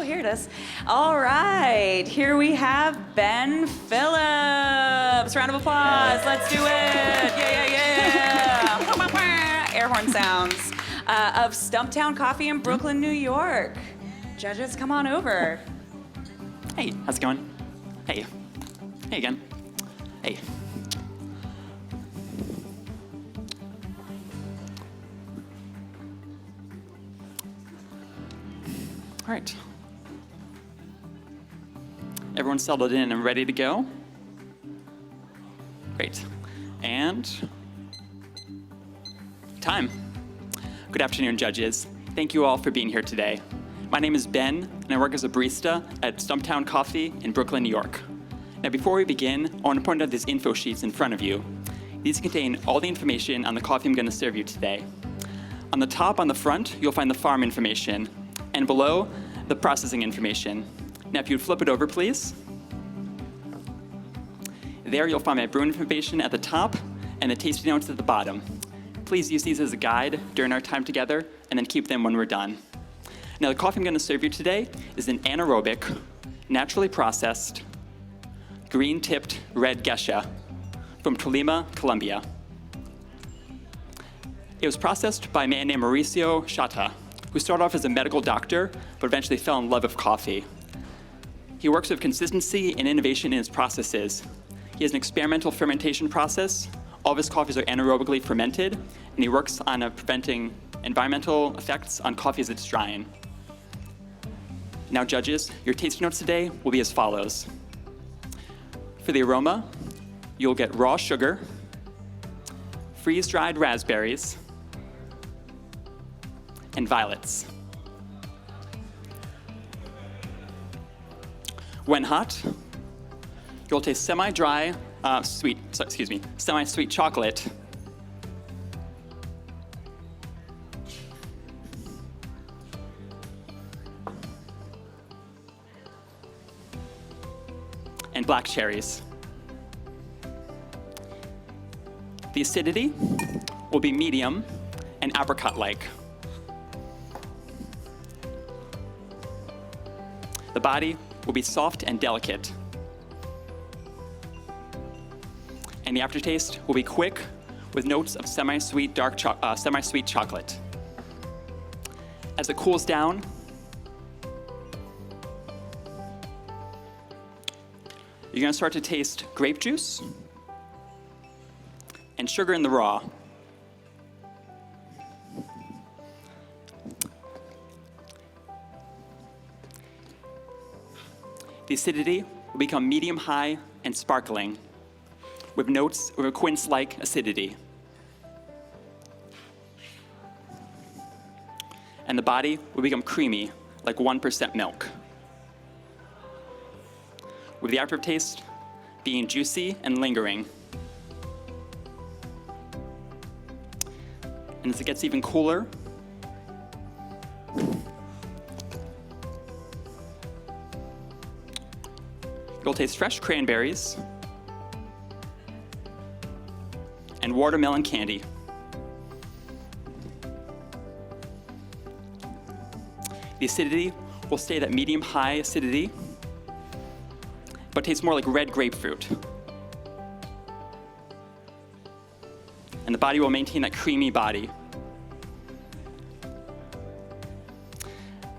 here it is. All right, here we have Ben Phillips. Round of applause. Let's do it. Yeah. Air horn sounds. Of Stumptown Coffee in Brooklyn, New York. Judges, come on over. Hey, how's it going? Hey. Hey again. Hey. All right. Everyone settled in and ready to go? Great. And time. Good afternoon, judges. Thank you all for being here today. My name is Ben, and I work as a barista at Stumptown Coffee in Brooklyn, New York. Now, before we begin, I want to point out these info sheets in front of you. These contain all the information on the coffee I'm going to serve you today. On the top, on the front, you'll find the farm information, and below, the processing information. Now, if you'd flip it over, please. There, you'll find my brew information at the top and the tasting notes at the bottom. Please use these as a guide during our time together, and then keep them when we're done. Now, the coffee I'm going to serve you today is an anaerobic, naturally processed, green-tipped red Gesha from Tolima, Colombia. It was processed by a man named Mauricio Chata, who started off as a medical doctor, but eventually fell in love with coffee. He works with consistency and innovation in his processes. He has an experimental fermentation process. All of his coffees are anaerobically fermented, and he works on preventing environmental effects on coffee as it's drying. Now, judges, your tasting notes today will be as follows. For the aroma, you'll get raw sugar, freeze-dried raspberries, and violets. When hot, you'll taste semi-sweet chocolate, and black cherries. The acidity will be medium and apricot-like. The body will be soft and delicate. And the aftertaste will be quick with notes of semi-sweet chocolate. As it cools down, you're going to start to taste grape juice and sugar in the raw. The acidity will become medium-high and sparkling, with notes of a quince-like acidity. And the body will become creamy, like 1% milk, with the aftertaste being juicy and lingering. And as it gets even cooler, you'll taste fresh cranberries and watermelon candy. The acidity will stay at medium-high acidity, but tastes more like red grapefruit. And the body will maintain that creamy body.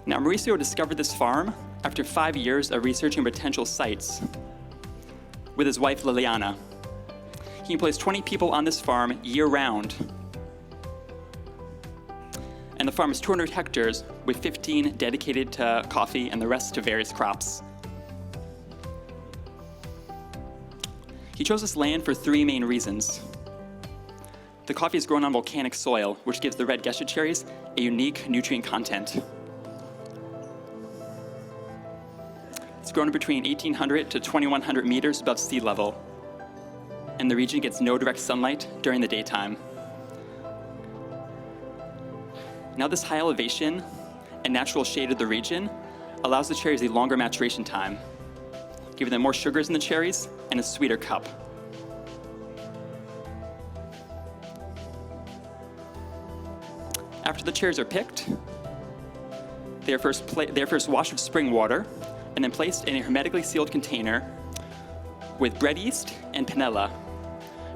Now, Mauricio discovered this farm after 5 years of researching potential sites with his wife, Liliana. He employs 20 people on this farm year-round. And the farm is 200 hectares with 15 dedicated to coffee and the rest to various crops. He chose this land for 3 main reasons. The coffee is grown on volcanic soil, which gives the red Gesha cherries a unique nutrient content. It's grown between 1,800 to 2,100 meters above sea level, and the region gets no direct sunlight during the daytime. Now, this high elevation and natural shade of the region allows the cherries a longer maturation time, giving them more sugars in the cherries and a sweeter cup. After the cherries are picked, They are first washed with spring water and then placed in a hermetically sealed container with bread yeast and panela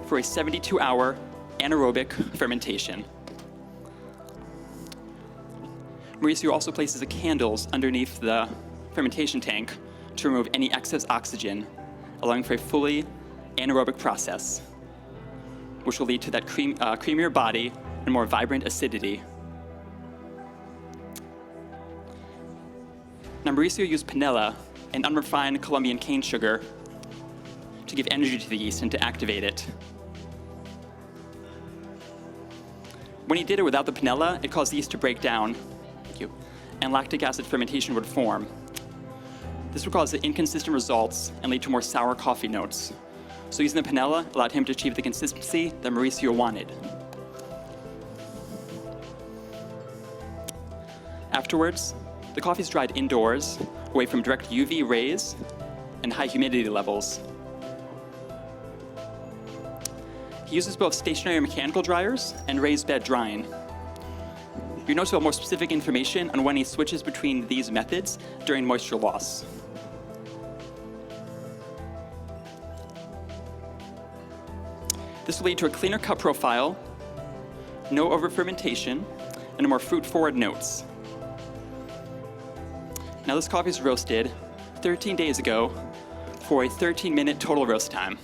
for a 72-hour anaerobic fermentation. Mauricio also places the candles underneath the fermentation tank to remove any excess oxygen, allowing for a fully anaerobic process, which will lead to that creamier body and more vibrant acidity. Now, Mauricio used panela, an unrefined Colombian cane sugar, to give energy to the yeast and to activate it. When he did it without the panela, it caused the yeast to break down, and lactic acid fermentation would form. This would cause inconsistent results and lead to more sour coffee notes. So using the panela allowed him to achieve the consistency that Mauricio wanted. Afterwards, the coffee is dried indoors, away from direct UV rays and high humidity levels. He uses both stationary and mechanical dryers and raised bed drying. You notice about more specific information on when he switches between these methods during moisture loss. This will lead to a cleaner cup profile, no over-fermentation, and more fruit-forward notes. Now this coffee is roasted 13 days ago for a 13-minute total roast time.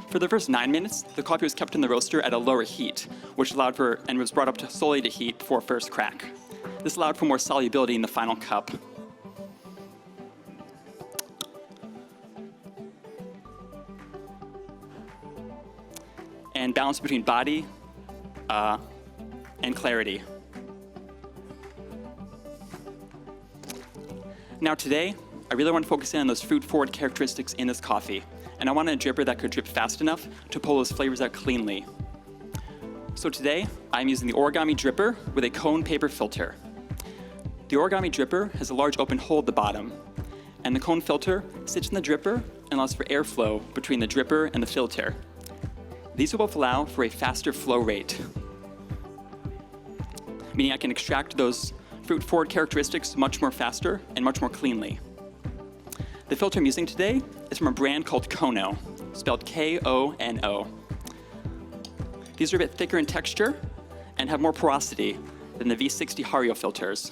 For the first 9 minutes, the coffee was kept in the roaster at a lower heat, which allowed for, and was brought up to slowly to heat before first crack. This allowed for more solubility in the final cup. And balance between body and clarity. Now today, I really want to focus in on those fruit-forward characteristics in this coffee, and I wanted a dripper that could drip fast enough to pull those flavors out cleanly. So today, I'm using the origami dripper with a cone paper filter. The origami dripper has a large open hole at the bottom, and the cone filter sits in the dripper and allows for airflow between the dripper and the filter. These will both allow for a faster flow rate, meaning I can extract those fruit-forward characteristics much more faster and much more cleanly. The filter I'm using today is from a brand called Kono, spelled K-O-N-O. These are a bit thicker in texture and have more porosity than the V60 Hario filters.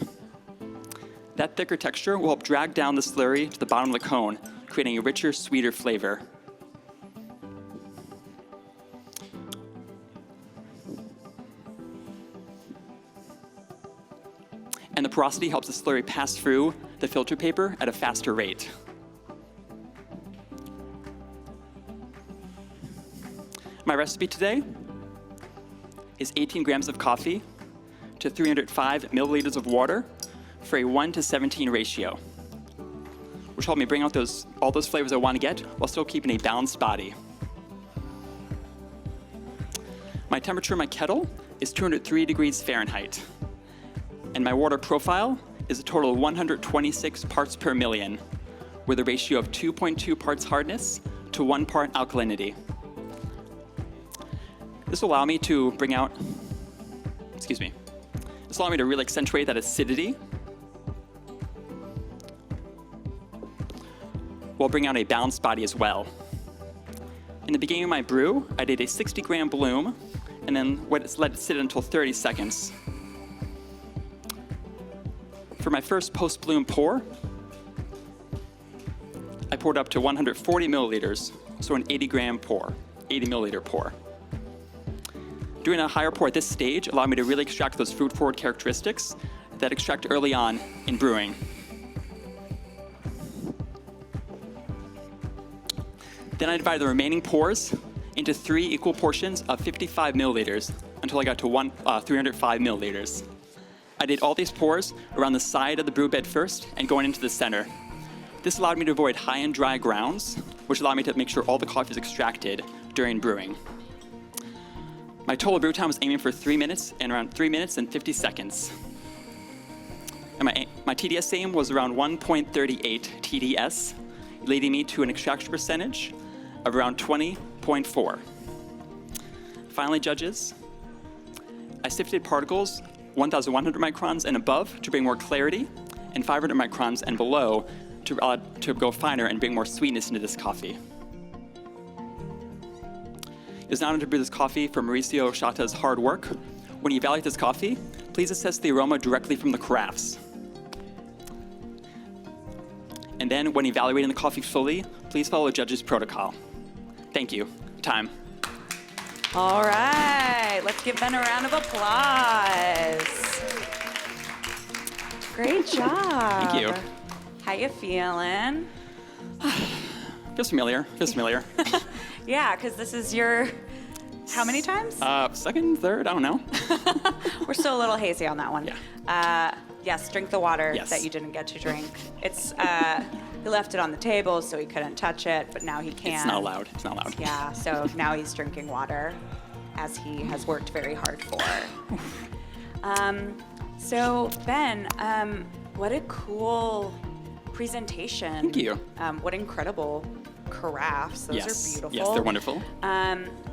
That thicker texture will help drag down the slurry to the bottom of the cone, creating a richer, sweeter flavor. And the porosity helps the slurry pass through the filter paper at a faster rate. My recipe today is 18 grams of coffee to 305 milliliters of water for a 1:17 ratio, which helped me bring out all those flavors I want to get while still keeping a balanced body. My temperature in my kettle is 203 degrees Fahrenheit, and my water profile is a total of 126 parts per million, with a ratio of 2.2 parts hardness to 1 part alkalinity. This will allow me to bring out, this will allow me to really accentuate that acidity while bringing out a balanced body as well. In the beginning of my brew, I did a 60-gram bloom and then let it sit until 30 seconds. For my first post-bloom pour, I poured up to 140 milliliters, so an 80 milliliter pour. Doing a higher pour at this stage allowed me to really extract those fruit-forward characteristics that extract early on in brewing. Then I divided the remaining pours into 3 equal portions of 55 milliliters until I got to 305 milliliters. I did all these pours around the side of the brew bed first and going into the center. This allowed me to avoid high and dry grounds, which allowed me to make sure all the coffee is extracted during brewing. My total brew time was aiming for 3 minutes and around 3 minutes and 50 seconds. And my TDS aim was around 1.38 TDS, leading me to an extraction percentage of around 20.4. Finally, judges, I sifted particles 1,100 microns and above to bring more clarity, and 500 microns and below to go finer and bring more sweetness into this coffee. It is an honor to brew this coffee for Mauricio Shata's hard work. When you evaluate this coffee, please assess the aroma directly from the carafes. And then, when evaluating the coffee fully, please follow a judge's protocol. Thank you. Time. All right, let's give Ben a round of applause. Great job. Thank you. How you feeling? Feels familiar. Yeah, because this is your, how many times? Second, third, I don't know. We're still a little hazy on that one. Yeah. Yes, drink the water Yes. that you didn't get to drink. It's, he left it on the table, so he couldn't touch it, but now he can. It's not allowed. Yeah, so now he's drinking water, as he has worked very hard for. So Ben, what a cool presentation. Thank you. What incredible carafes. Those are beautiful. Yes, they're wonderful.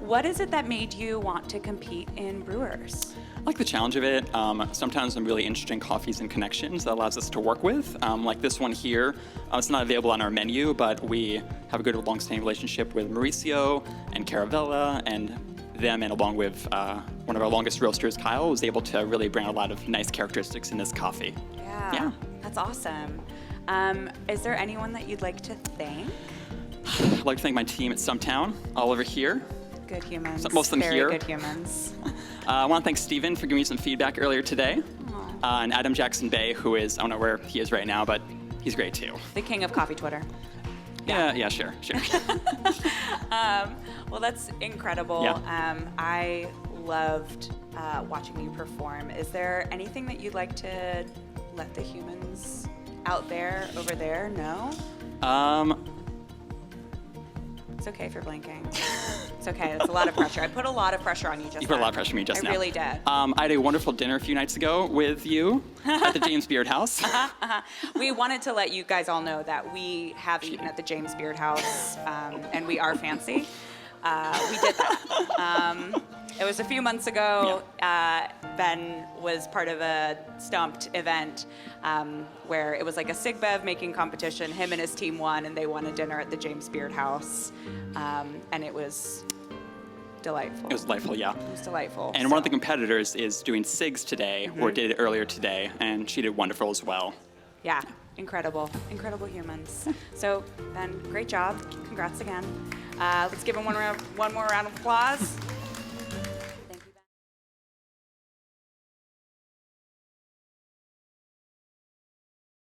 What is it that made you want to compete in Brewers? I like the challenge of it. Sometimes some really interesting coffees and connections that allows us to work with. Like this one here, it's not available on our menu, but we have a good long-standing relationship with Mauricio and Caravella, and them, and along with one of our longest roasters, Kyle, was able to really bring a lot of nice characteristics in this coffee. Yeah. That's awesome. Is there anyone that you'd like to thank? I'd like to thank my team at Stumptown, all over here. Good humans. Most of them Very here. good humans. I want to thank Steven for giving me some feedback earlier today. And Adam Jackson Bay, who is, I don't know where he is right now, but he's great too. The king of coffee Twitter. Yeah, sure. Well, that's incredible. Yeah. I loved watching you perform. Is there anything that you'd like to let the humans out there, over there, know? It's okay if you're blinking. It's okay. It's a lot of pressure. I put a lot of pressure on you just now. You put a lot of pressure on me just now. I really did. I had a wonderful dinner a few nights ago with you at the James Beard House. We wanted to let you guys all know that we have eaten at the James Beard House, and we are fancy. We did that. It was a few months ago. Ben was part of a Stumped event where it was like a Sig Bev making competition. Him and his team won, and they won a dinner at the James Beard House. And it was delightful. It was delightful, yeah. It was delightful. And one of the competitors is doing SIGs today, or did it earlier today, and she did wonderful as well. Yeah, incredible humans. So Ben, great job. Congrats again. Let's give him one more round of applause.